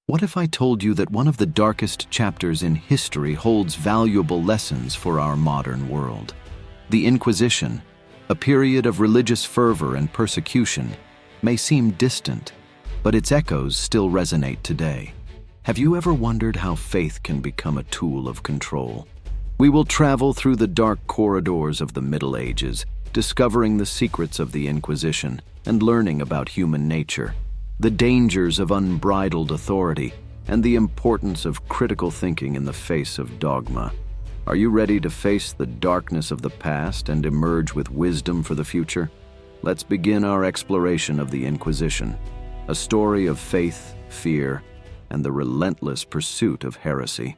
What if I told you that one of the darkest chapters in history holds valuable lessons for our modern world? The Inquisition, a period of religious fervor and persecution, may seem distant, but its echoes still resonate today. Have you ever wondered how faith can become a tool of control? We will travel through the dark corridors of the Middle Ages, discovering the secrets of the Inquisition and learning about human nature, the dangers of unbridled authority, and the importance of critical thinking in the face of dogma. Are you ready to face the darkness of the past and emerge with wisdom for the future? Let's begin our exploration of the Inquisition, a story of faith, fear, and the relentless pursuit of heresy.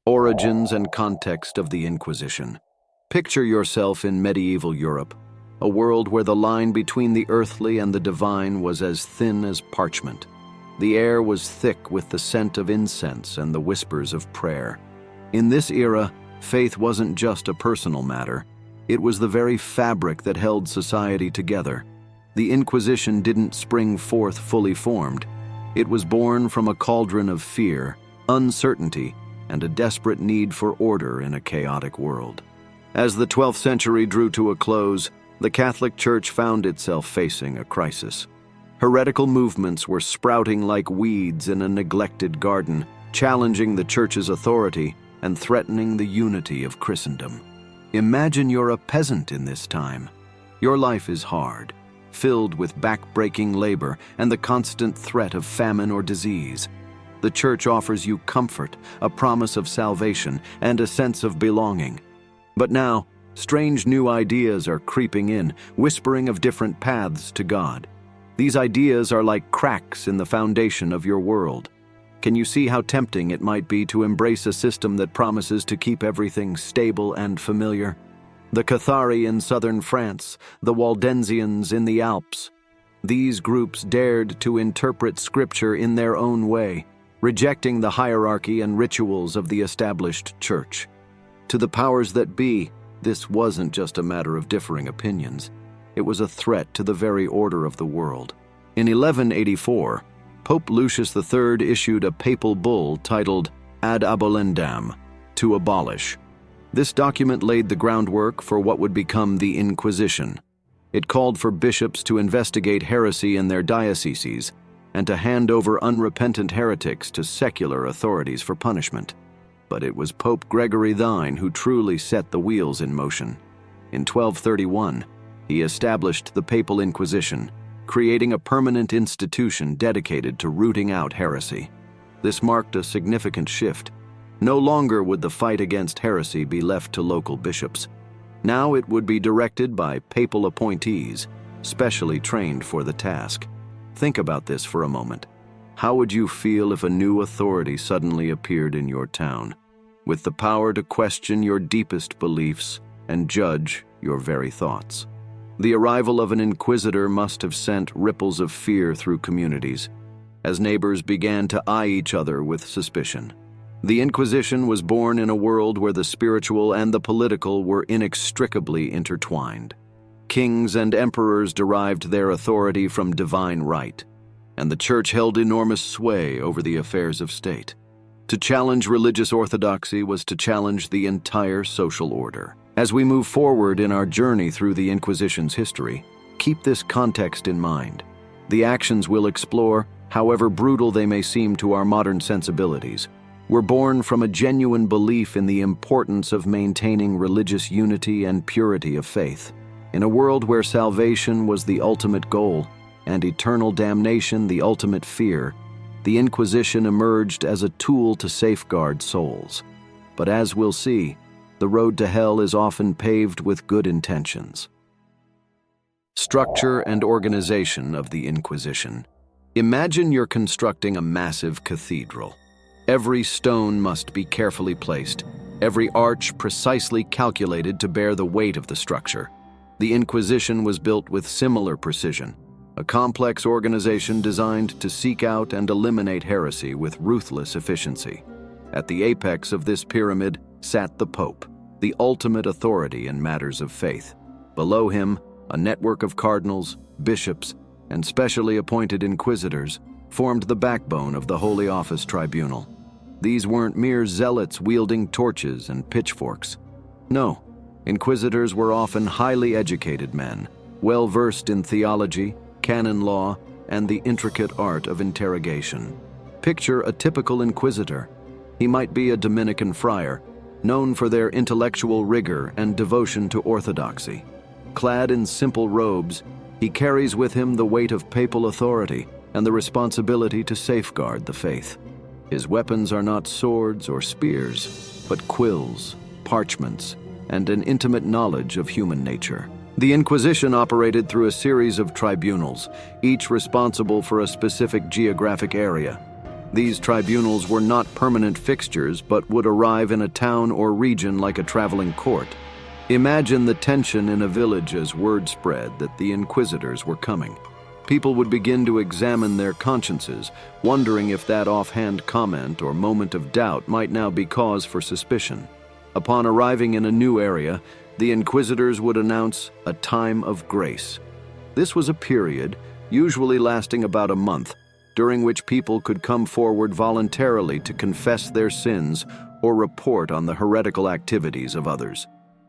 Origins and context of the Inquisition. Picture yourself in medieval Europe, a world where the line between the earthly and the divine was as thin as parchment. The air was thick with the scent of incense and the whispers of prayer. In this era, faith wasn't just a personal matter. It was the very fabric that held society together. The Inquisition didn't spring forth fully formed. It was born from a cauldron of fear, uncertainty, and a desperate need for order in a chaotic world. As the 12th century drew to a close, the Catholic Church found itself facing a crisis. Heretical movements were sprouting like weeds in a neglected garden, challenging the Church's authority and threatening the unity of Christendom. Imagine you're a peasant in this time. Your life is hard, filled with back-breaking labor and the constant threat of famine or disease. The Church offers you comfort, a promise of salvation, and a sense of belonging. But now, strange new ideas are creeping in, whispering of different paths to God. These ideas are like cracks in the foundation of your world. Can you see how tempting it might be to embrace a system that promises to keep everything stable and familiar? The Cathari in southern France, the Waldensians in the Alps. These groups dared to interpret Scripture in their own way, rejecting the hierarchy and rituals of the established Church. To the powers that be, this wasn't just a matter of differing opinions. It was a threat to the very order of the world. In 1184, Pope Lucius III issued a papal bull titled Ad Abolendam, to abolish. This document laid the groundwork for what would become the Inquisition. It called for bishops to investigate heresy in their dioceses and to hand over unrepentant heretics to secular authorities for punishment. But it was Pope Gregory IX who truly set the wheels in motion. In 1231, he established the Papal Inquisition, creating a permanent institution dedicated to rooting out heresy. This marked a significant shift. No longer would the fight against heresy be left to local bishops. Now it would be directed by papal appointees, specially trained for the task. Think about this for a moment. How would you feel if a new authority suddenly appeared in your town, with the power to question your deepest beliefs and judge your very thoughts? The arrival of an inquisitor must have sent ripples of fear through communities, as neighbors began to eye each other with suspicion. The Inquisition was born in a world where the spiritual and the political were inextricably intertwined. Kings and emperors derived their authority from divine right, and the Church held enormous sway over the affairs of state. To challenge religious orthodoxy was to challenge the entire social order. As we move forward in our journey through the Inquisition's history, keep this context in mind. The actions we'll explore, however brutal they may seem to our modern sensibilities, were born from a genuine belief in the importance of maintaining religious unity and purity of faith. In a world where salvation was the ultimate goal and eternal damnation the ultimate fear, the Inquisition emerged as a tool to safeguard souls. But as we'll see, the road to hell is often paved with good intentions. Structure and organization of the Inquisition. Imagine you're constructing a massive cathedral. Every stone must be carefully placed, every arch precisely calculated to bear the weight of the structure. The Inquisition was built with similar precision, a complex organization designed to seek out and eliminate heresy with ruthless efficiency. At the apex of this pyramid sat the Pope, the ultimate authority in matters of faith. Below him, a network of cardinals, bishops, and specially appointed inquisitors, formed the backbone of the Holy Office Tribunal. These weren't mere zealots wielding torches and pitchforks. No, inquisitors were often highly educated men, well-versed in theology, canon law, and the intricate art of interrogation. Picture a typical inquisitor. He might be a Dominican friar, known for their intellectual rigor and devotion to orthodoxy. Clad in simple robes, he carries with him the weight of papal authority and the responsibility to safeguard the faith. His weapons are not swords or spears, but quills, parchments, and an intimate knowledge of human nature. The Inquisition operated through a series of tribunals, each responsible for a specific geographic area. These tribunals were not permanent fixtures, but would arrive in a town or region like a traveling court. Imagine the tension in a village as word spread that the inquisitors were coming. People would begin to examine their consciences, wondering if that offhand comment or moment of doubt might now be cause for suspicion. Upon arriving in a new area, the inquisitors would announce a time of grace. This was a period, usually lasting about a month, during which people could come forward voluntarily to confess their sins or report on the heretical activities of others.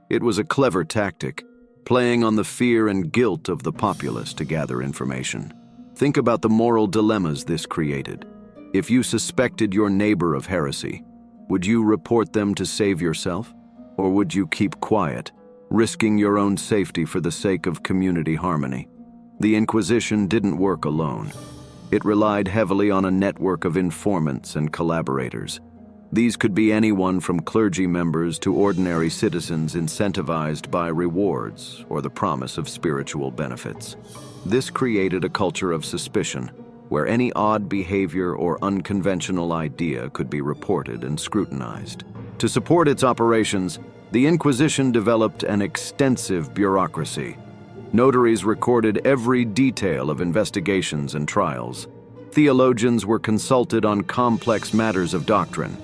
It was a clever tactic, playing on the fear and guilt of the populace to gather information. Think about the moral dilemmas this created. If you suspected your neighbor of heresy, would you report them to save yourself? Or would you keep quiet, risking your own safety for the sake of community harmony? The Inquisition didn't work alone. It relied heavily on a network of informants and collaborators. These could be anyone from clergy members to ordinary citizens incentivized by rewards or the promise of spiritual benefits. This created a culture of suspicion, where any odd behavior or unconventional idea could be reported and scrutinized. To support its operations, the Inquisition developed an extensive bureaucracy. Notaries recorded every detail of investigations and trials. Theologians were consulted on complex matters of doctrine.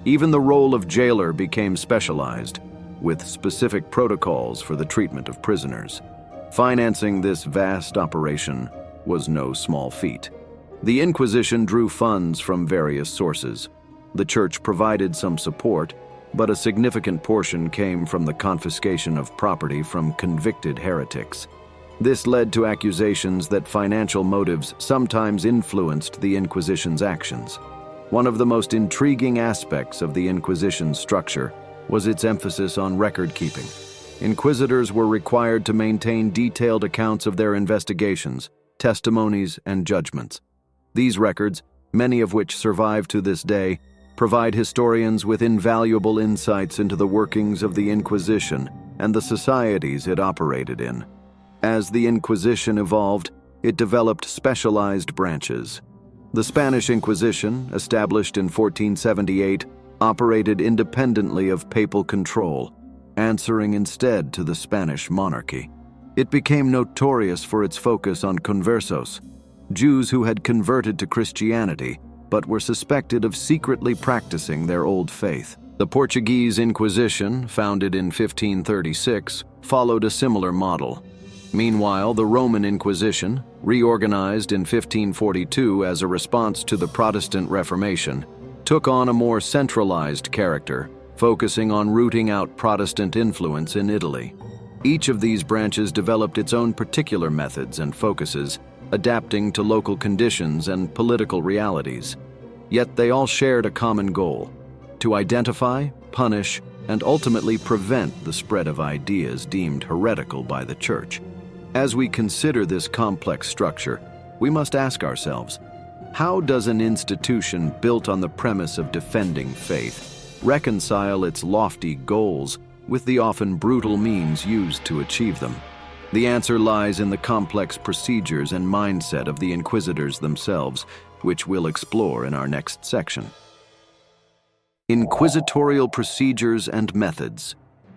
Even the role of jailer became specialized, with specific protocols for the treatment of prisoners. Financing this vast operation was no small feat. The Inquisition drew funds from various sources. The Church provided some support, but a significant portion came from the confiscation of property from convicted heretics. This led to accusations that financial motives sometimes influenced the Inquisition's actions. One of the most intriguing aspects of the Inquisition's structure was its emphasis on record-keeping. Inquisitors were required to maintain detailed accounts of their investigations, testimonies, and judgments. These records, many of which survive to this day, provide historians with invaluable insights into the workings of the Inquisition and the societies it operated in. As the Inquisition evolved, it developed specialized branches. The Spanish Inquisition, established in 1478, operated independently of papal control, answering instead to the Spanish monarchy. It became notorious for its focus on conversos, Jews who had converted to Christianity but were suspected of secretly practicing their old faith. The Portuguese Inquisition, founded in 1536, followed a similar model. Meanwhile, the Roman Inquisition, reorganized in 1542 as a response to the Protestant Reformation, took on a more centralized character, focusing on rooting out Protestant influence in Italy. Each of these branches developed its own particular methods and focuses, adapting to local conditions and political realities. Yet they all shared a common goal: to identify, punish, and ultimately prevent the spread of ideas deemed heretical by the Church. As we consider this complex structure, we must ask ourselves, how does an institution built on the premise of defending faith reconcile its lofty goals with the often brutal means used to achieve them? The answer lies in the complex procedures and mindset of the inquisitors themselves, which we'll explore in our next section. Inquisitorial procedures and methods.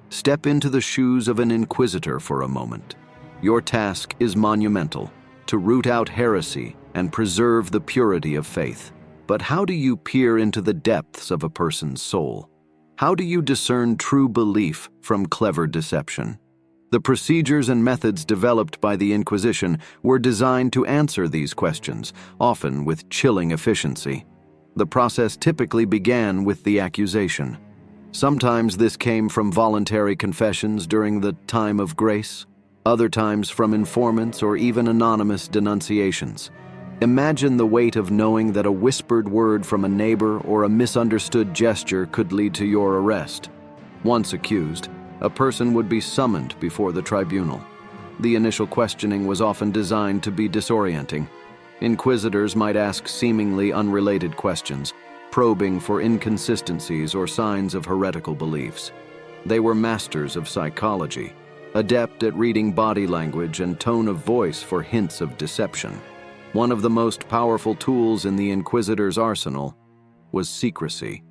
Step into the shoes of an inquisitor for a moment. Your task is monumental: to root out heresy and preserve the purity of faith. But how do you peer into the depths of a person's soul? How do you discern true belief from clever deception? The procedures and methods developed by the Inquisition were designed to answer these questions, often with chilling efficiency. The process typically began with the accusation. Sometimes this came from voluntary confessions during the time of grace, other times from informants or even anonymous denunciations. Imagine the weight of knowing that a whispered word from a neighbor or a misunderstood gesture could lead to your arrest. Once accused, a person would be summoned before the tribunal. The initial questioning was often designed to be disorienting. Inquisitors might ask seemingly unrelated questions, probing for inconsistencies or signs of heretical beliefs. They were masters of psychology, adept at reading body language and tone of voice for hints of deception. One of the most powerful tools in the Inquisitor's arsenal was secrecy.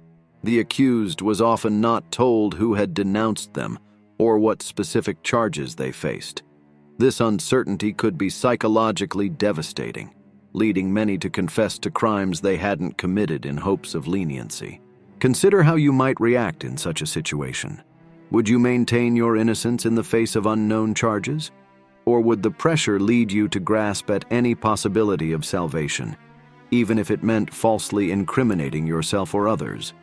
The accused was often not told who had denounced them or what specific charges they faced. This uncertainty could be psychologically devastating, leading many to confess to crimes they hadn't committed in hopes of leniency. Consider how you might react in such a situation. Would you maintain your innocence in the face of unknown charges? Or would the pressure lead you to grasp at any possibility of salvation, even if it meant falsely incriminating yourself or others?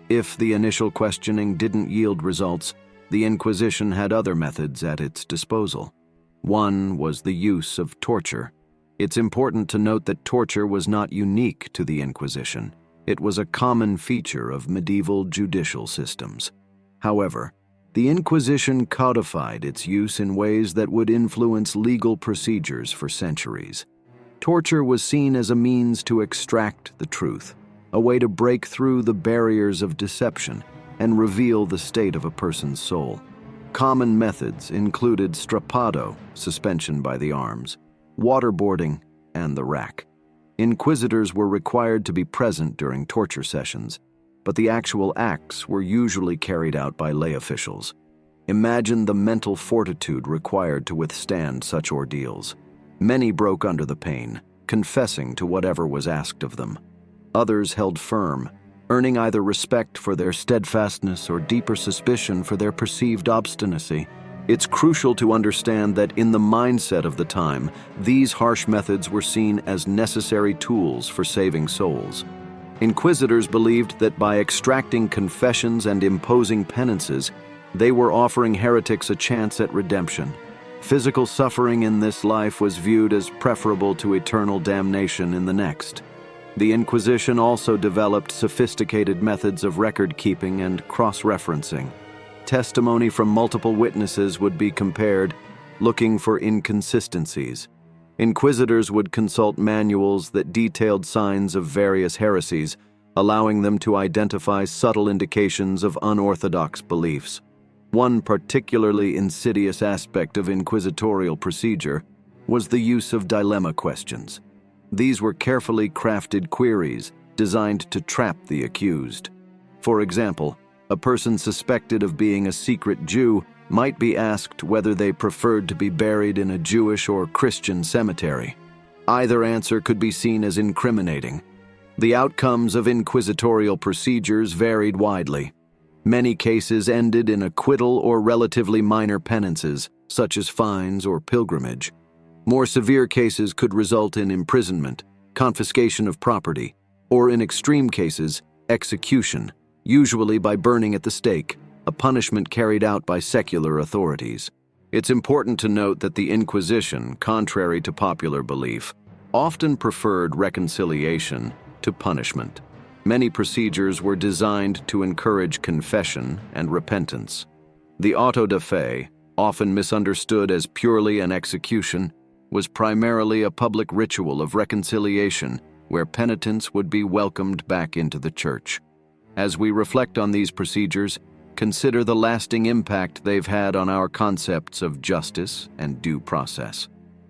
If the initial questioning didn't yield results, the Inquisition had other methods at its disposal. One was the use of torture. It's important to note that torture was not unique to the Inquisition. It was a common feature of medieval judicial systems. However, the Inquisition codified its use in ways that would influence legal procedures for centuries. Torture was seen as a means to extract the truth, a way to break through the barriers of deception and reveal the state of a person's soul. Common methods included strappado, suspension by the arms, waterboarding, and the rack. Inquisitors were required to be present during torture sessions, but the actual acts were usually carried out by lay officials. Imagine the mental fortitude required to withstand such ordeals. Many broke under the pain, confessing to whatever was asked of them. Others held firm, earning either respect for their steadfastness or deeper suspicion for their perceived obstinacy. It's crucial to understand that in the mindset of the time, these harsh methods were seen as necessary tools for saving souls. Inquisitors believed that by extracting confessions and imposing penances, they were offering heretics a chance at redemption. Physical suffering in this life was viewed as preferable to eternal damnation in the next. The Inquisition also developed sophisticated methods of record-keeping and cross-referencing. Testimony from multiple witnesses would be compared, looking for inconsistencies. Inquisitors would consult manuals that detailed signs of various heresies, allowing them to identify subtle indications of unorthodox beliefs. One particularly insidious aspect of inquisitorial procedure was the use of dilemma questions. These were carefully crafted queries designed to trap the accused. For example, a person suspected of being a secret Jew might be asked whether they preferred to be buried in a Jewish or Christian cemetery. Either answer could be seen as incriminating. The outcomes of inquisitorial procedures varied widely. Many cases ended in acquittal or relatively minor penances, such as fines or pilgrimage. More severe cases could result in imprisonment, confiscation of property, or in extreme cases, execution, usually by burning at the stake, a punishment carried out by secular authorities. It's important to note that the Inquisition, contrary to popular belief, often preferred reconciliation to punishment. Many procedures were designed to encourage confession and repentance. The auto da fe, often misunderstood as purely an execution, was primarily a public ritual of reconciliation where penitents would be welcomed back into the church. As we reflect on these procedures, consider the lasting impact they've had on our concepts of justice and due process.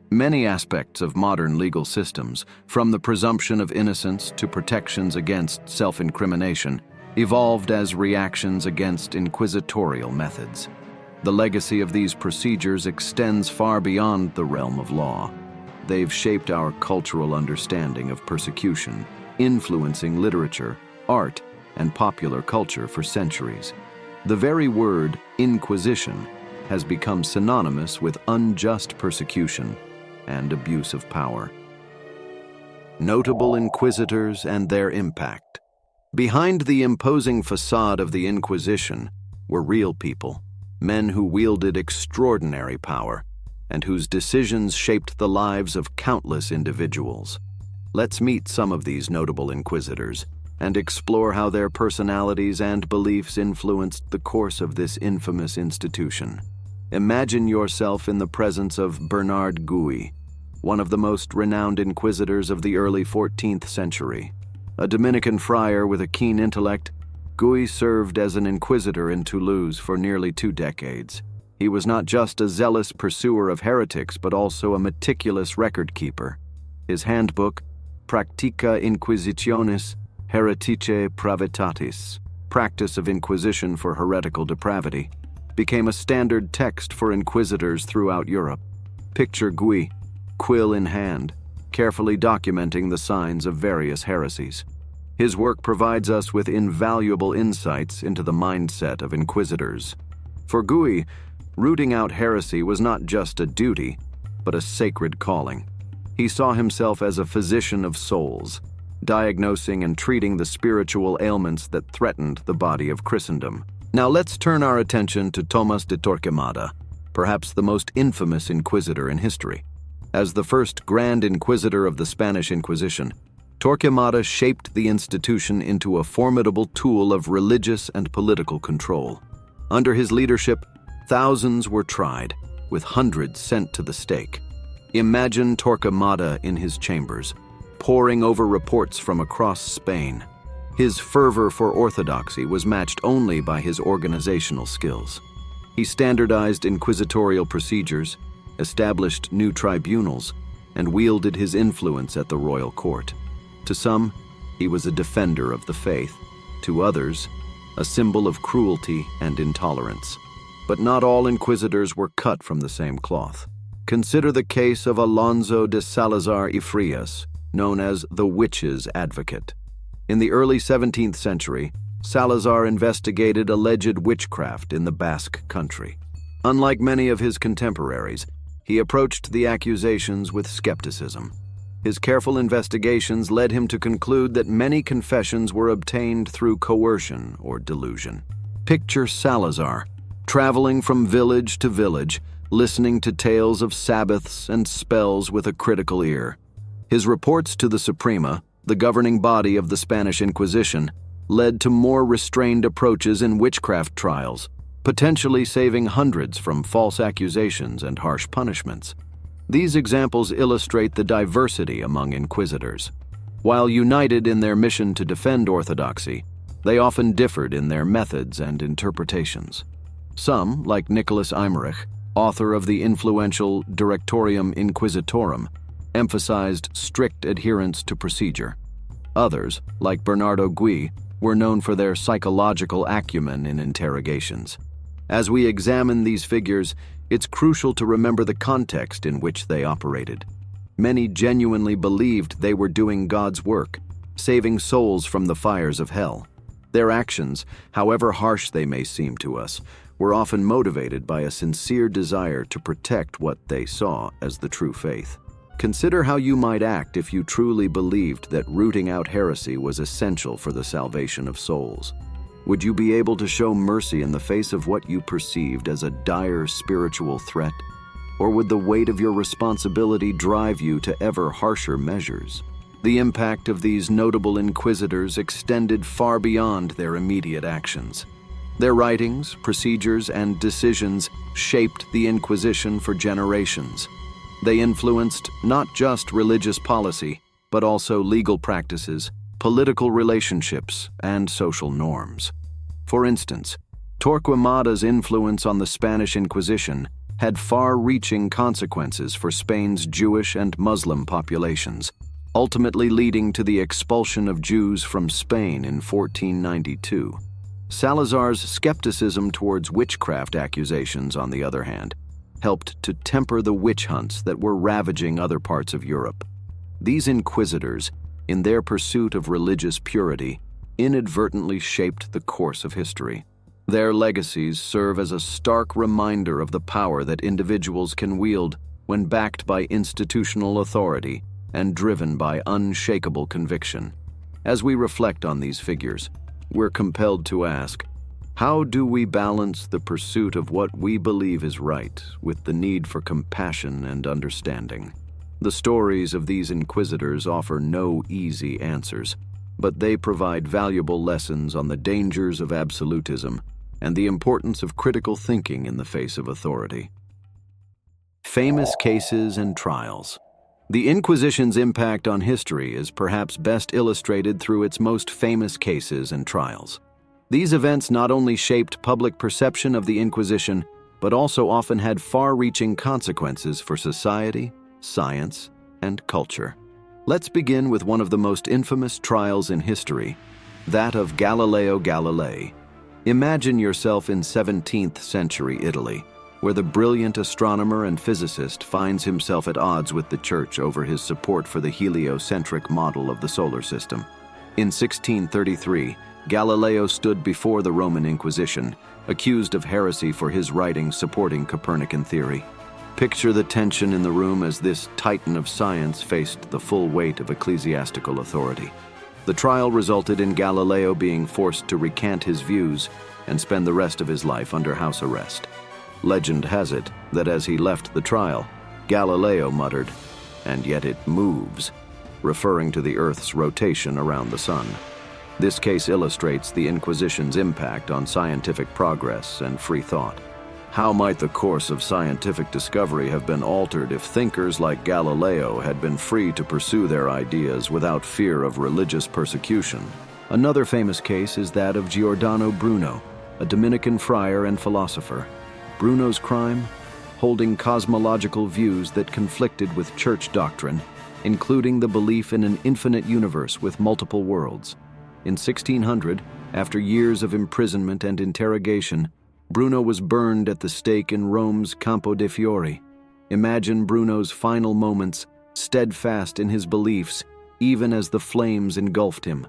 Many aspects of modern legal systems, from the presumption of innocence to protections against self-incrimination, evolved as reactions against inquisitorial methods. The legacy of these procedures extends far beyond the realm of law. They've shaped our cultural understanding of persecution, influencing literature, art, and popular culture for centuries. The very word Inquisition has become synonymous with unjust persecution and abuse of power. Notable inquisitors and their impact. Behind the imposing facade of the Inquisition were real people, men who wielded extraordinary power and whose decisions shaped the lives of countless individuals. Let's meet some of these notable inquisitors and explore how their personalities and beliefs influenced the course of this infamous institution. Imagine yourself in the presence of Bernard Gui, one of the most renowned inquisitors of the early 14th century. A Dominican friar with a keen intellect, Gui served as an inquisitor in Toulouse for nearly 2 decades. He was not just a zealous pursuer of heretics, but also a meticulous record-keeper. His handbook, Practica Inquisitionis Hereticae Pravitatis, Practice of Inquisition for Heretical Depravity, became a standard text for inquisitors throughout Europe. Picture Gui, quill in hand, carefully documenting the signs of various heresies. His work provides us with invaluable insights into the mindset of inquisitors. For Gui, rooting out heresy was not just a duty, but a sacred calling. He saw himself as a physician of souls, diagnosing and treating the spiritual ailments that threatened the body of Christendom. Now let's turn our attention to Tomás de Torquemada, perhaps the most infamous inquisitor in history. As the first Grand Inquisitor of the Spanish Inquisition, Torquemada shaped the institution into a formidable tool of religious and political control. Under his leadership, thousands were tried, with hundreds sent to the stake. Imagine Torquemada in his chambers, poring over reports from across Spain. His fervor for orthodoxy was matched only by his organizational skills. He standardized inquisitorial procedures, established new tribunals, and wielded his influence at the royal court. To some, he was a defender of the faith. To others, a symbol of cruelty and intolerance. But not all inquisitors were cut from the same cloth. Consider the case of Alonso de Salazar y Frias, known as the Witches' Advocate. In the early 17th century, Salazar investigated alleged witchcraft in the Basque country. Unlike many of his contemporaries, he approached the accusations with skepticism. His careful investigations led him to conclude that many confessions were obtained through coercion or delusion. Picture Salazar, traveling from village to village, listening to tales of Sabbaths and spells with a critical ear. His reports to the Suprema, the governing body of the Spanish Inquisition, led to more restrained approaches in witchcraft trials, potentially saving hundreds from false accusations and harsh punishments. These examples illustrate the diversity among inquisitors. While united in their mission to defend orthodoxy, they often differed in their methods and interpretations. Some, like Nicholas Eymerich, author of the influential Directorium Inquisitorum, emphasized strict adherence to procedure. Others, like Bernardo Gui, were known for their psychological acumen in interrogations. As we examine these figures, it's crucial to remember the context in which they operated. Many genuinely believed they were doing God's work, saving souls from the fires of hell. Their actions, however harsh they may seem to us, were often motivated by a sincere desire to protect what they saw as the true faith. Consider how you might act if you truly believed that rooting out heresy was essential for the salvation of souls. Would you be able to show mercy in the face of what you perceived as a dire spiritual threat? Or would the weight of your responsibility drive you to ever harsher measures? The impact of these notable inquisitors extended far beyond their immediate actions. Their writings, procedures, and decisions shaped the Inquisition for generations. They influenced not just religious policy, but also legal practices, political relationships, and social norms. For instance, Torquemada's influence on the Spanish Inquisition had far-reaching consequences for Spain's Jewish and Muslim populations, ultimately leading to the expulsion of Jews from Spain in 1492. Salazar's skepticism towards witchcraft accusations, on the other hand, helped to temper the witch hunts that were ravaging other parts of Europe. These inquisitors, in their pursuit of religious purity, inadvertently shaped the course of history. Their legacies serve as a stark reminder of the power that individuals can wield when backed by institutional authority and driven by unshakable conviction. As we reflect on these figures, we're compelled to ask, how do we balance the pursuit of what we believe is right with the need for compassion and understanding? The stories of these inquisitors offer no easy answers, but they provide valuable lessons on the dangers of absolutism and the importance of critical thinking in the face of authority. Famous cases and trials. The Inquisition's impact on history is perhaps best illustrated through its most famous cases and trials. These events not only shaped public perception of the Inquisition, but also often had far-reaching consequences for society, science, and culture. Let's begin with one of the most infamous trials in history, that of Galileo Galilei. Imagine yourself in 17th century Italy, where the brilliant astronomer and physicist finds himself at odds with the Church over his support for the heliocentric model of the solar system. In 1633, Galileo stood before the Roman Inquisition, accused of heresy for his writings supporting Copernican theory. Picture the tension in the room as this titan of science faced the full weight of ecclesiastical authority. The trial resulted in Galileo being forced to recant his views and spend the rest of his life under house arrest. Legend has it that as he left the trial, Galileo muttered, "And yet it moves," referring to the Earth's rotation around the sun. This case illustrates the Inquisition's impact on scientific progress and free thought. How might the course of scientific discovery have been altered if thinkers like Galileo had been free to pursue their ideas without fear of religious persecution? Another famous case is that of Giordano Bruno, a Dominican friar and philosopher. Bruno's crime? Holding cosmological views that conflicted with church doctrine, including the belief in an infinite universe with multiple worlds. In 1600, after years of imprisonment and interrogation, Bruno was burned at the stake in Rome's Campo de' Fiori. Imagine Bruno's final moments, steadfast in his beliefs, even as the flames engulfed him.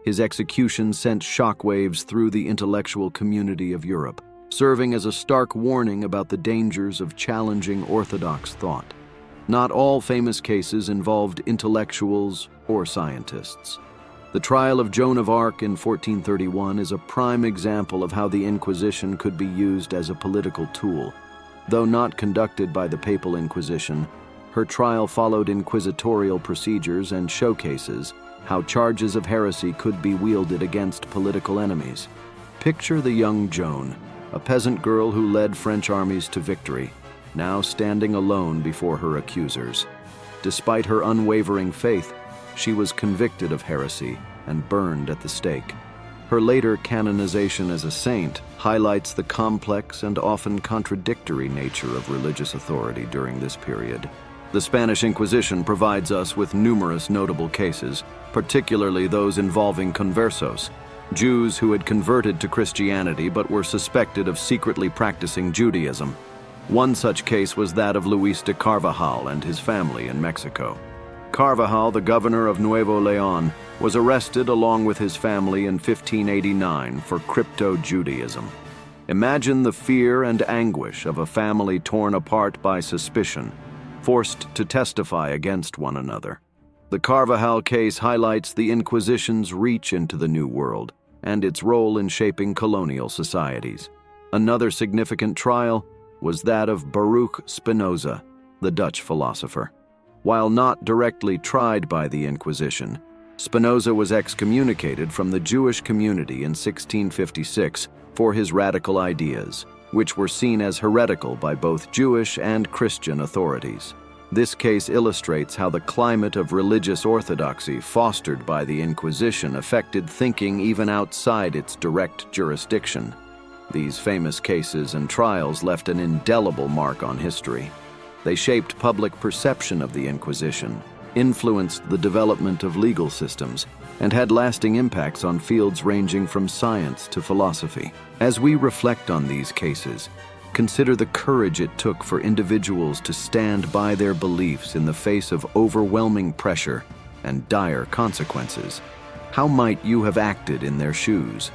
His execution sent shockwaves through the intellectual community of Europe, serving as a stark warning about the dangers of challenging orthodox thought. Not all famous cases involved intellectuals or scientists. The trial of Joan of Arc in 1431 is a prime example of how the Inquisition could be used as a political tool. Though not conducted by the Papal Inquisition, her trial followed inquisitorial procedures and showcases how charges of heresy could be wielded against political enemies. Picture the young Joan, a peasant girl who led French armies to victory, now standing alone before her accusers. Despite her unwavering faith, she was convicted of heresy and burned at the stake. Her later canonization as a saint highlights the complex and often contradictory nature of religious authority during this period. The Spanish Inquisition provides us with numerous notable cases, particularly those involving conversos, Jews who had converted to Christianity but were suspected of secretly practicing Judaism. One such case was that of Luis de Carvajal and his family in Mexico. Carvajal, the governor of Nuevo León, was arrested along with his family in 1589 for crypto-Judaism. Imagine the fear and anguish of a family torn apart by suspicion, forced to testify against one another. The Carvajal case highlights the Inquisition's reach into the New World and its role in shaping colonial societies. Another significant trial was that of Baruch Spinoza, the Dutch philosopher. While not directly tried by the Inquisition, Spinoza was excommunicated from the Jewish community in 1656 for his radical ideas, which were seen as heretical by both Jewish and Christian authorities. This case illustrates how the climate of religious orthodoxy fostered by the Inquisition affected thinking even outside its direct jurisdiction. These famous cases and trials left an indelible mark on history. They shaped public perception of the Inquisition, influenced the development of legal systems, and had lasting impacts on fields ranging from science to philosophy. As we reflect on these cases, consider the courage it took for individuals to stand by their beliefs in the face of overwhelming pressure and dire consequences. How might you have acted in their shoes?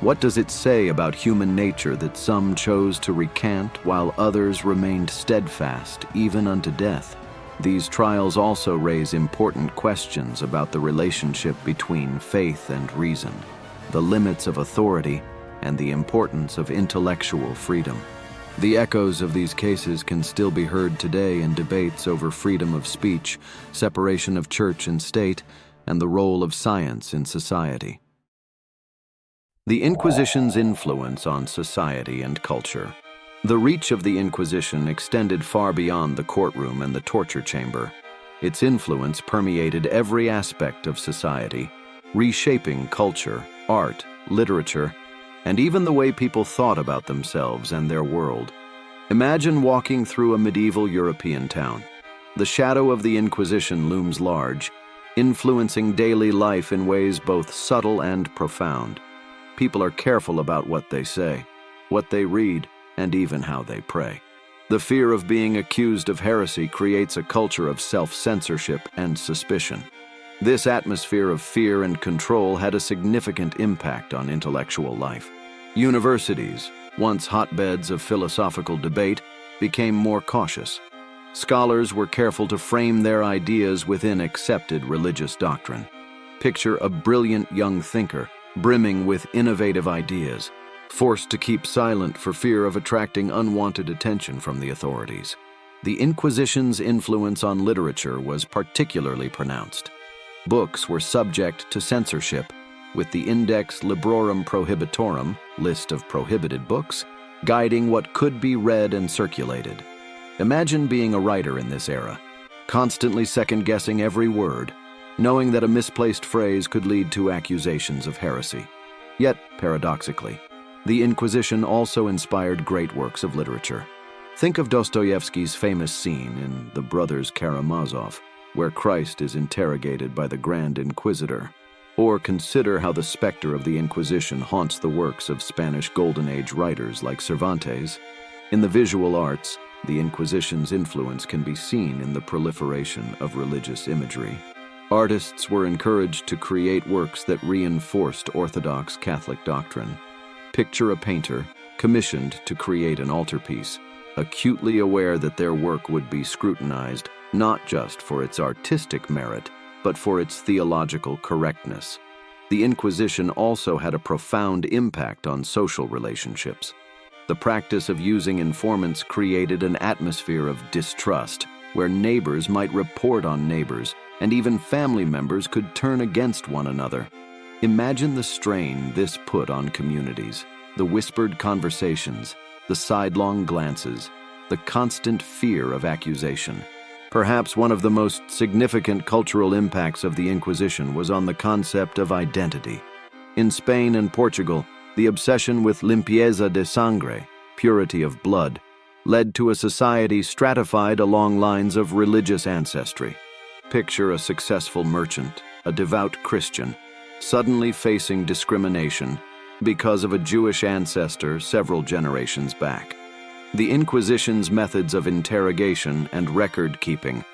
What does it say about human nature that some chose to recant while others remained steadfast, even unto death? These trials also raise important questions about the relationship between faith and reason, the limits of authority, and the importance of intellectual freedom. The echoes of these cases can still be heard today in debates over freedom of speech, separation of church and state, and the role of science in society. The Inquisition's influence on society and culture. The reach of the Inquisition extended far beyond the courtroom and the torture chamber. Its influence permeated every aspect of society, reshaping culture, art, literature, and even the way people thought about themselves and their world. Imagine walking through a medieval European town. The shadow of the Inquisition looms large, influencing daily life in ways both subtle and profound. People are careful about what they say, what they read, and even how they pray. The fear of being accused of heresy creates a culture of self-censorship and suspicion. This atmosphere of fear and control had a significant impact on intellectual life. Universities, once hotbeds of philosophical debate, became more cautious. Scholars were careful to frame their ideas within accepted religious doctrine. Picture a brilliant young thinker, brimming with innovative ideas, forced to keep silent for fear of attracting unwanted attention from the authorities. The Inquisition's influence on literature was particularly pronounced. Books were subject to censorship, with the Index Librorum Prohibitorum, list of prohibited books, guiding what could be read and circulated. Imagine being a writer in this era, constantly second-guessing every word, knowing that a misplaced phrase could lead to accusations of heresy. Yet, paradoxically, the Inquisition also inspired great works of literature. Think of Dostoevsky's famous scene in The Brothers Karamazov, where Christ is interrogated by the Grand Inquisitor. Or consider how the specter of the Inquisition haunts the works of Spanish Golden Age writers like Cervantes. In the visual arts, the Inquisition's influence can be seen in the proliferation of religious imagery. Artists were encouraged to create works that reinforced Orthodox Catholic doctrine. Picture a painter, commissioned to create an altarpiece, acutely aware that their work would be scrutinized not just for its artistic merit, but for its theological correctness. The Inquisition also had a profound impact on social relationships. The practice of using informants created an atmosphere of distrust, where neighbors might report on neighbors, and even family members could turn against one another. Imagine the strain this put on communities, the whispered conversations, the sidelong glances, the constant fear of accusation. Perhaps one of the most significant cultural impacts of the Inquisition was on the concept of identity. In Spain and Portugal, the obsession with limpieza de sangre, purity of blood, led to a society stratified along lines of religious ancestry. Picture a successful merchant, a devout Christian, suddenly facing discrimination because of a Jewish ancestor several generations back. The Inquisition's methods of interrogation and record-keeping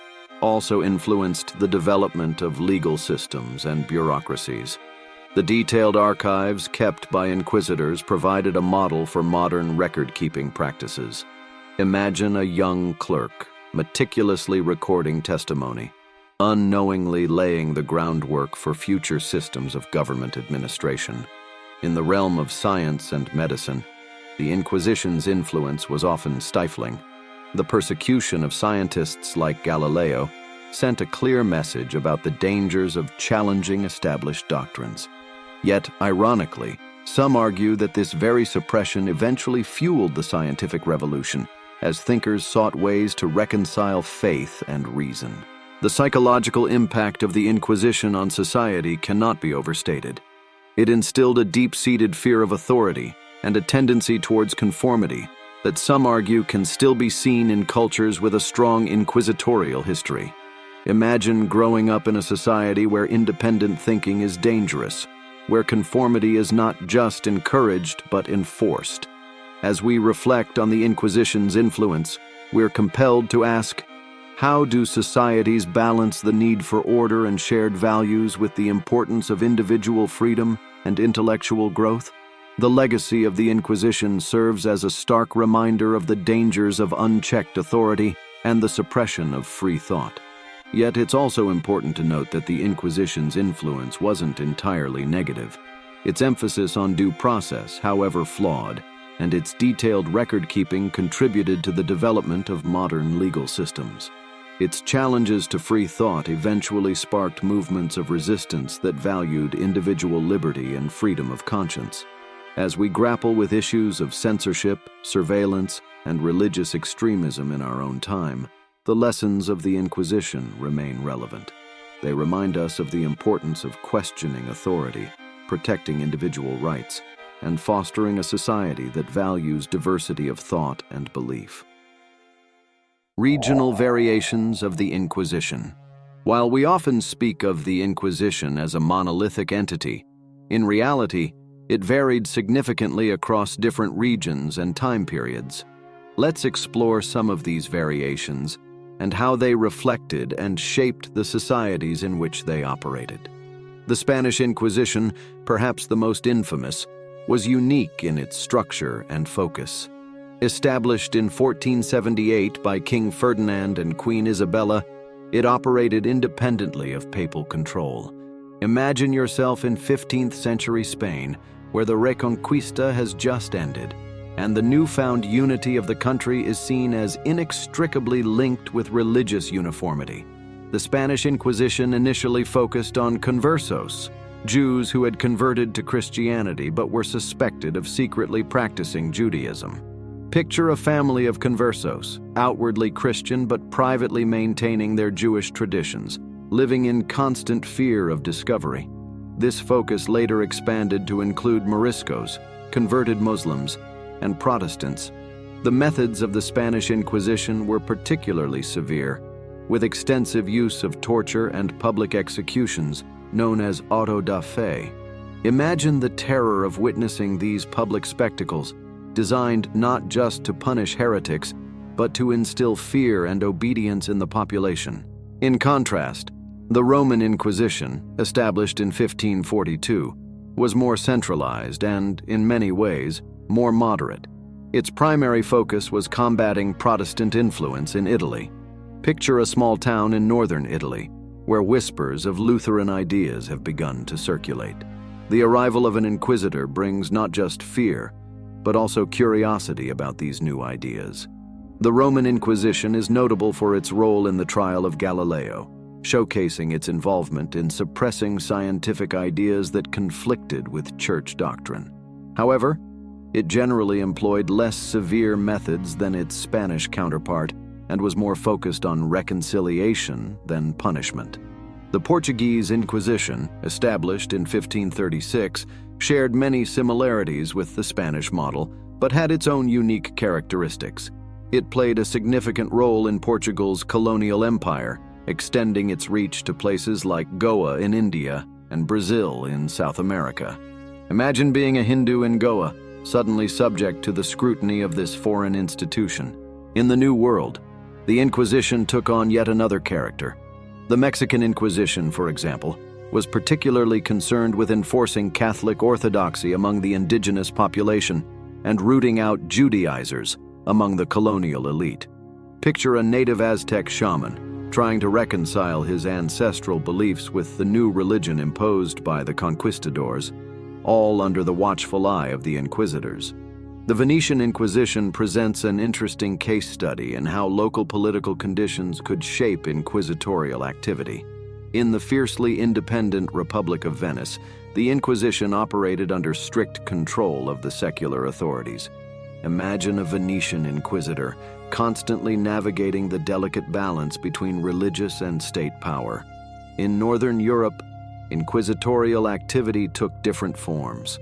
also influenced the development of legal systems and bureaucracies. The detailed archives kept by inquisitors provided a model for modern record-keeping practices. Imagine a young clerk meticulously recording testimony, unknowingly laying the groundwork for future systems of government administration. In the realm of science and medicine, the Inquisition's influence was often stifling. The persecution of scientists like Galileo sent a clear message about the dangers of challenging established doctrines. Yet, ironically, some argue that this very suppression eventually fueled the scientific revolution, as thinkers sought ways to reconcile faith and reason. The psychological impact of the Inquisition on society cannot be overstated. It instilled a deep-seated fear of authority and a tendency towards conformity that some argue can still be seen in cultures with a strong inquisitorial history. Imagine growing up in a society where independent thinking is dangerous, where conformity is not just encouraged but enforced. As we reflect on the Inquisition's influence, we're compelled to ask, how do societies balance the need for order and shared values with the importance of individual freedom and intellectual growth? The legacy of the Inquisition serves as a stark reminder of the dangers of unchecked authority and the suppression of free thought. Yet it's also important to note that the Inquisition's influence wasn't entirely negative. Its emphasis on due process, however flawed, and its detailed record-keeping contributed to the development of modern legal systems. Its challenges to free thought eventually sparked movements of resistance that valued individual liberty and freedom of conscience. As we grapple with issues of censorship, surveillance, and religious extremism in our own time, the lessons of the Inquisition remain relevant. They remind us of the importance of questioning authority, protecting individual rights, and fostering a society that values diversity of thought and belief. Regional variations of the Inquisition. While we often speak of the Inquisition as a monolithic entity, in reality, it varied significantly across different regions and time periods. Let's explore some of these variations and how they reflected and shaped the societies in which they operated. The Spanish Inquisition, perhaps the most infamous, was unique in its structure and focus. Established in 1478 by King Ferdinand and Queen Isabella, it operated independently of papal control. Imagine yourself in 15th century Spain, where the Reconquista has just ended, and the newfound unity of the country is seen as inextricably linked with religious uniformity. The Spanish Inquisition initially focused on conversos, Jews who had converted to Christianity but were suspected of secretly practicing Judaism. Picture a family of conversos, outwardly Christian but privately maintaining their Jewish traditions, living in constant fear of discovery. This focus later expanded to include Moriscos, converted Muslims, and Protestants. The methods of the Spanish Inquisition were particularly severe, with extensive use of torture and public executions, known as auto da fe. Imagine the terror of witnessing these public spectacles, designed not just to punish heretics, but to instill fear and obedience in the population. In contrast, the Roman Inquisition, established in 1542, was more centralized and, in many ways, more moderate. Its primary focus was combating Protestant influence in Italy. Picture a small town in northern Italy, where whispers of Lutheran ideas have begun to circulate. The arrival of an inquisitor brings not just fear, but also curiosity about these new ideas. The Roman Inquisition is notable for its role in the trial of Galileo, showcasing its involvement in suppressing scientific ideas that conflicted with church doctrine. However, it generally employed less severe methods than its Spanish counterpart and was more focused on reconciliation than punishment. The Portuguese Inquisition, established in 1536, shared many similarities with the Spanish model, but had its own unique characteristics. It played a significant role in Portugal's colonial empire, extending its reach to places like Goa in India and Brazil in South America. Imagine being a Hindu in Goa, suddenly subject to the scrutiny of this foreign institution. In the New World, the Inquisition took on yet another character. The Mexican Inquisition, for example, was particularly concerned with enforcing Catholic orthodoxy among the indigenous population and rooting out Judaizers among the colonial elite. Picture a native Aztec shaman trying to reconcile his ancestral beliefs with the new religion imposed by the conquistadors, all under the watchful eye of the inquisitors. The Venetian Inquisition presents an interesting case study in how local political conditions could shape inquisitorial activity. In the fiercely independent Republic of Venice, the Inquisition operated under strict control of the secular authorities. Imagine a Venetian inquisitor constantly navigating the delicate balance between religious and state power. In Northern Europe, inquisitorial activity took different forms.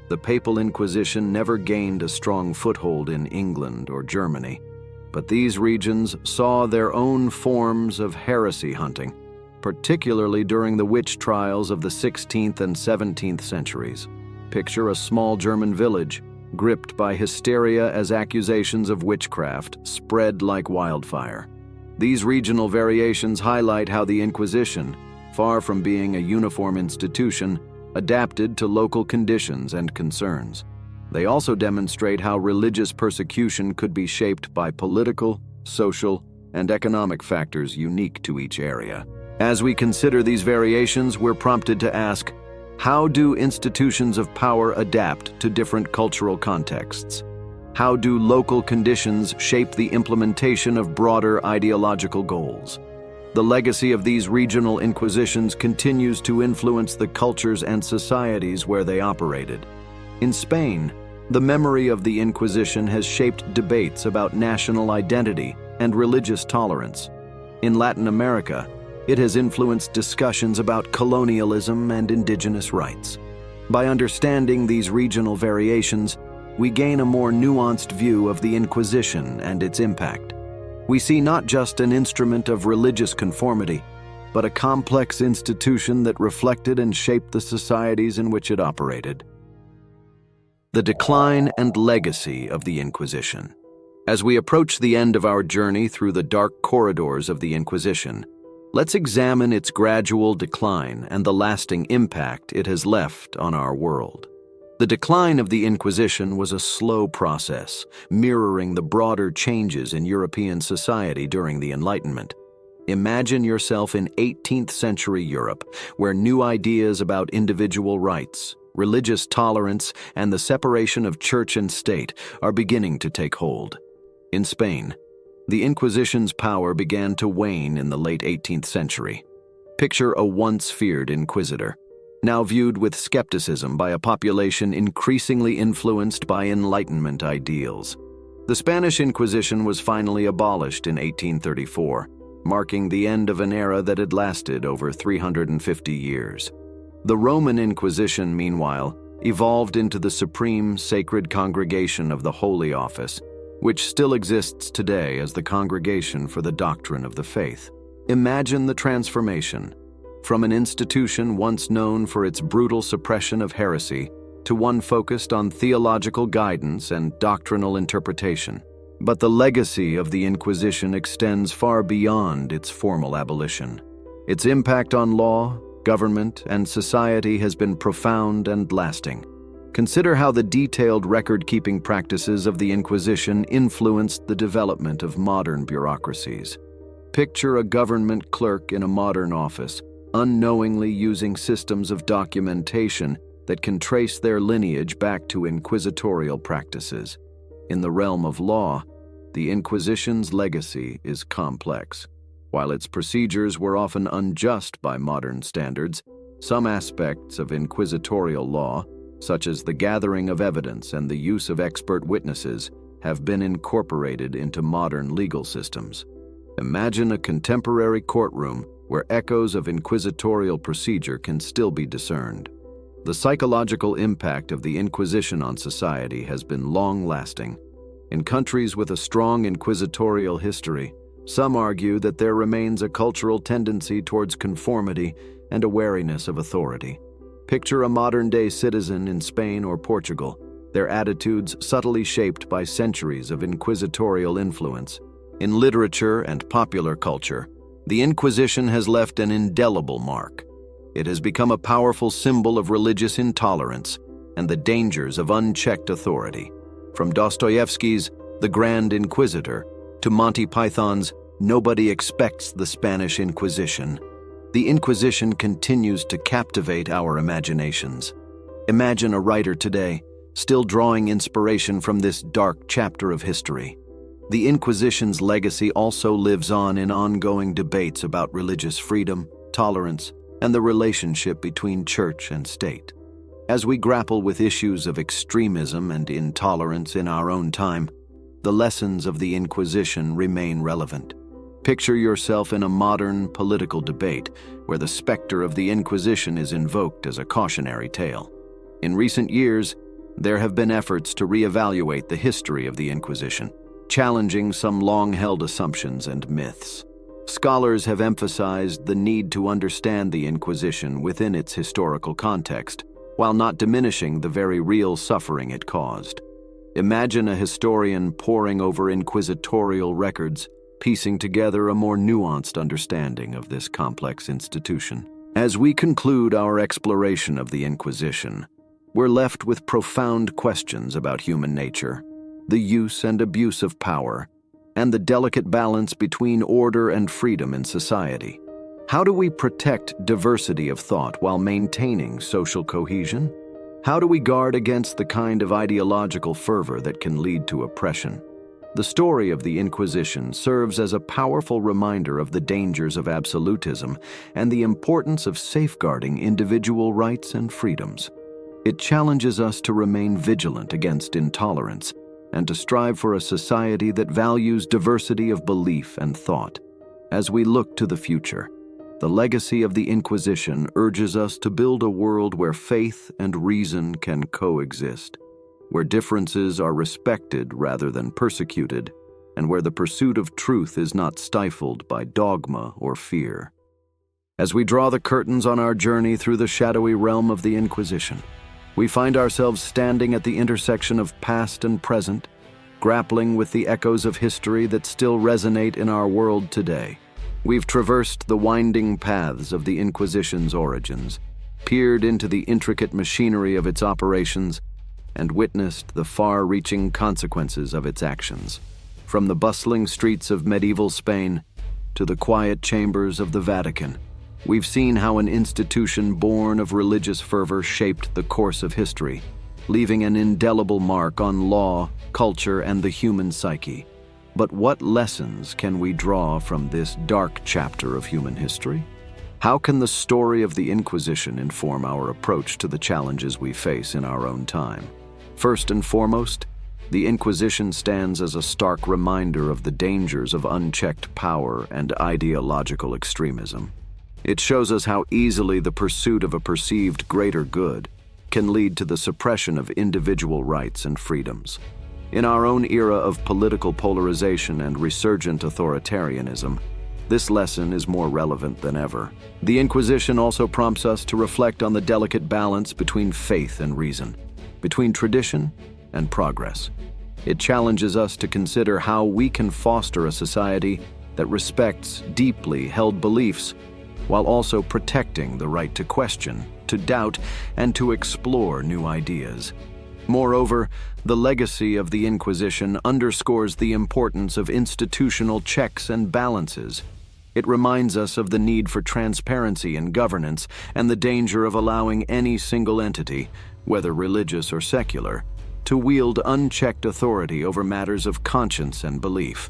The Papal Inquisition never gained a strong foothold in England or Germany, but these regions saw their own forms of heresy hunting, particularly during the witch trials of the 16th and 17th centuries. Picture a small German village, gripped by hysteria as accusations of witchcraft spread like wildfire. These regional variations highlight how the Inquisition, far from being a uniform institution, adapted to local conditions and concerns. They also demonstrate how religious persecution could be shaped by political, social, and economic factors unique to each area. As we consider these variations, we're prompted to ask, how do institutions of power adapt to different cultural contexts? How do local conditions shape the implementation of broader ideological goals? The legacy of these regional inquisitions continues to influence the cultures and societies where they operated. In Spain, the memory of the Inquisition has shaped debates about national identity and religious tolerance. In Latin America, it has influenced discussions about colonialism and indigenous rights. By understanding these regional variations, we gain a more nuanced view of the Inquisition and its impact. We see not just an instrument of religious conformity, but a complex institution that reflected and shaped the societies in which it operated. The decline and legacy of the Inquisition. As we approach the end of our journey through the dark corridors of the Inquisition, let's examine its gradual decline and the lasting impact it has left on our world. The decline of the Inquisition was a slow process, mirroring the broader changes in European society during the Enlightenment. Imagine yourself in 18th century Europe, where new ideas about individual rights, religious tolerance, and the separation of church and state are beginning to take hold. In Spain, the Inquisition's power began to wane in the late 18th century. Picture a once feared inquisitor, now viewed with skepticism by a population increasingly influenced by Enlightenment ideals. The Spanish Inquisition was finally abolished in 1834, marking the end of an era that had lasted over 350 years. The Roman Inquisition, meanwhile, evolved into the supreme sacred congregation of the Holy Office, which still exists today as the Congregation for the Doctrine of the Faith. Imagine the transformation. From an institution once known for its brutal suppression of heresy to one focused on theological guidance and doctrinal interpretation. But the legacy of the Inquisition extends far beyond its formal abolition. Its impact on law, government, and society has been profound and lasting. Consider how the detailed record-keeping practices of the Inquisition influenced the development of modern bureaucracies. Picture a government clerk in a modern office, unknowingly using systems of documentation that can trace their lineage back to inquisitorial practices. In the realm of law, the Inquisition's legacy is complex. While its procedures were often unjust by modern standards, some aspects of inquisitorial law, such as the gathering of evidence and the use of expert witnesses, have been incorporated into modern legal systems. Imagine a contemporary courtroom where echoes of inquisitorial procedure can still be discerned. The psychological impact of the Inquisition on society has been long-lasting. In countries with a strong inquisitorial history, some argue that there remains a cultural tendency towards conformity and a wariness of authority. Picture a modern-day citizen in Spain or Portugal, their attitudes subtly shaped by centuries of inquisitorial influence. In literature and popular culture, the Inquisition has left an indelible mark. It has become a powerful symbol of religious intolerance and the dangers of unchecked authority. From Dostoevsky's The Grand Inquisitor to Monty Python's Nobody Expects the Spanish Inquisition, the Inquisition continues to captivate our imaginations. Imagine a writer today, still drawing inspiration from this dark chapter of history. The Inquisition's legacy also lives on in ongoing debates about religious freedom, tolerance, and the relationship between church and state. As we grapple with issues of extremism and intolerance in our own time, the lessons of the Inquisition remain relevant. Picture yourself in a modern political debate where the specter of the Inquisition is invoked as a cautionary tale. In recent years, there have been efforts to reevaluate the history of the Inquisition, challenging some long-held assumptions and myths. Scholars have emphasized the need to understand the Inquisition within its historical context, while not diminishing the very real suffering it caused. Imagine a historian poring over inquisitorial records, piecing together a more nuanced understanding of this complex institution. As we conclude our exploration of the Inquisition, we're left with profound questions about human nature, the use and abuse of power, and the delicate balance between order and freedom in society. How do we protect diversity of thought while maintaining social cohesion? How do we guard against the kind of ideological fervor that can lead to oppression? The story of the Inquisition serves as a powerful reminder of the dangers of absolutism and the importance of safeguarding individual rights and freedoms. It challenges us to remain vigilant against intolerance and to strive for a society that values diversity of belief and thought. As we look to the future, the legacy of the Inquisition urges us to build a world where faith and reason can coexist, where differences are respected rather than persecuted, and where the pursuit of truth is not stifled by dogma or fear. As we draw the curtains on our journey through the shadowy realm of the Inquisition, we find ourselves standing at the intersection of past and present, grappling with the echoes of history that still resonate in our world today. We've traversed the winding paths of the Inquisition's origins, peered into the intricate machinery of its operations, and witnessed the far-reaching consequences of its actions. From the bustling streets of medieval Spain to the quiet chambers of the Vatican, we've seen how an institution born of religious fervor shaped the course of history, leaving an indelible mark on law, culture, and the human psyche. But what lessons can we draw from this dark chapter of human history? How can the story of the Inquisition inform our approach to the challenges we face in our own time? First and foremost, the Inquisition stands as a stark reminder of the dangers of unchecked power and ideological extremism. It shows us how easily the pursuit of a perceived greater good can lead to the suppression of individual rights and freedoms. In our own era of political polarization and resurgent authoritarianism, this lesson is more relevant than ever. The Inquisition also prompts us to reflect on the delicate balance between faith and reason, between tradition and progress. It challenges us to consider how we can foster a society that respects deeply held beliefs while also protecting the right to question, to doubt, and to explore new ideas. Moreover, the legacy of the Inquisition underscores the importance of institutional checks and balances. It reminds us of the need for transparency in governance and the danger of allowing any single entity, whether religious or secular, to wield unchecked authority over matters of conscience and belief.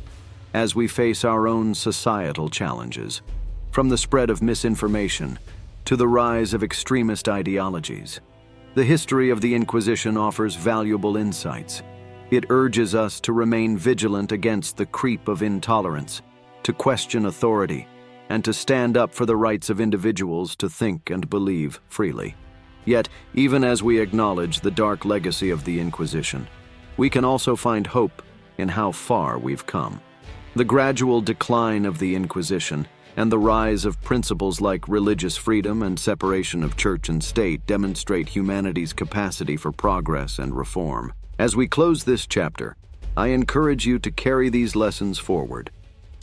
As we face our own societal challenges, from the spread of misinformation to the rise of extremist ideologies, the history of the Inquisition offers valuable insights. It urges us to remain vigilant against the creep of intolerance, to question authority, and to stand up for the rights of individuals to think and believe freely. Yet, even as we acknowledge the dark legacy of the Inquisition, we can also find hope in how far we've come. The gradual decline of the Inquisition and the rise of principles like religious freedom and separation of church and state demonstrate humanity's capacity for progress and reform. As we close this chapter, I encourage you to carry these lessons forward.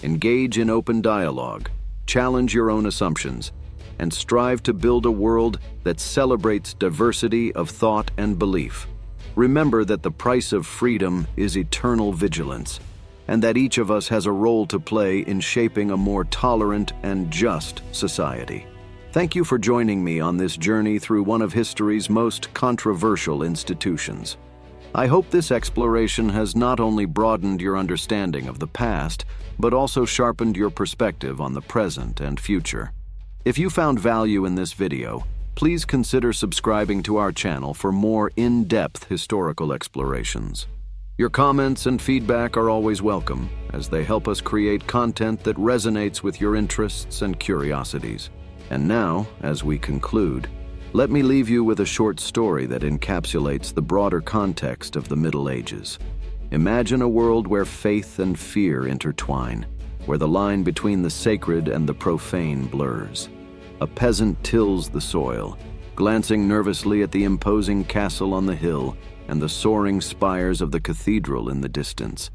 Engage in open dialogue, challenge your own assumptions, and strive to build a world that celebrates diversity of thought and belief. Remember that the price of freedom is eternal vigilance, and that each of us has a role to play in shaping a more tolerant and just society. Thank you for joining me on this journey through one of history's most controversial institutions. I hope this exploration has not only broadened your understanding of the past, but also sharpened your perspective on the present and future. If you found value in this video, please consider subscribing to our channel for more in-depth historical explorations. Your comments and feedback are always welcome, as they help us create content that resonates with your interests and curiosities. And now, as we conclude, let me leave you with a short story that encapsulates the broader context of the Middle Ages. Imagine a world where faith and fear intertwine, where the line between the sacred and the profane blurs. A peasant tills the soil, glancing nervously at the imposing castle on the hill and the soaring spires of the cathedral in the distance.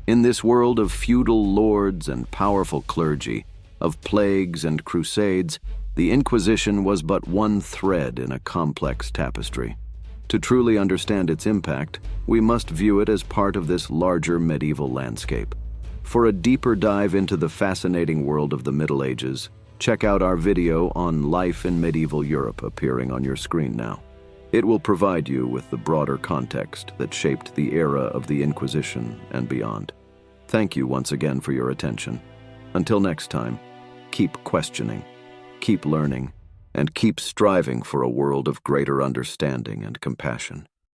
In this world of feudal lords and powerful clergy, of plagues and crusades, the Inquisition was but one thread in a complex tapestry. To truly understand its impact, we must view it as part of this larger medieval landscape. For a deeper dive into the fascinating world of the Middle Ages, check out our video on Life in Medieval Europe appearing on your screen now. It will provide you with the broader context that shaped the era of the Inquisition and beyond. Thank you once again for your attention. Until next time, keep questioning, keep learning, and keep striving for a world of greater understanding and compassion.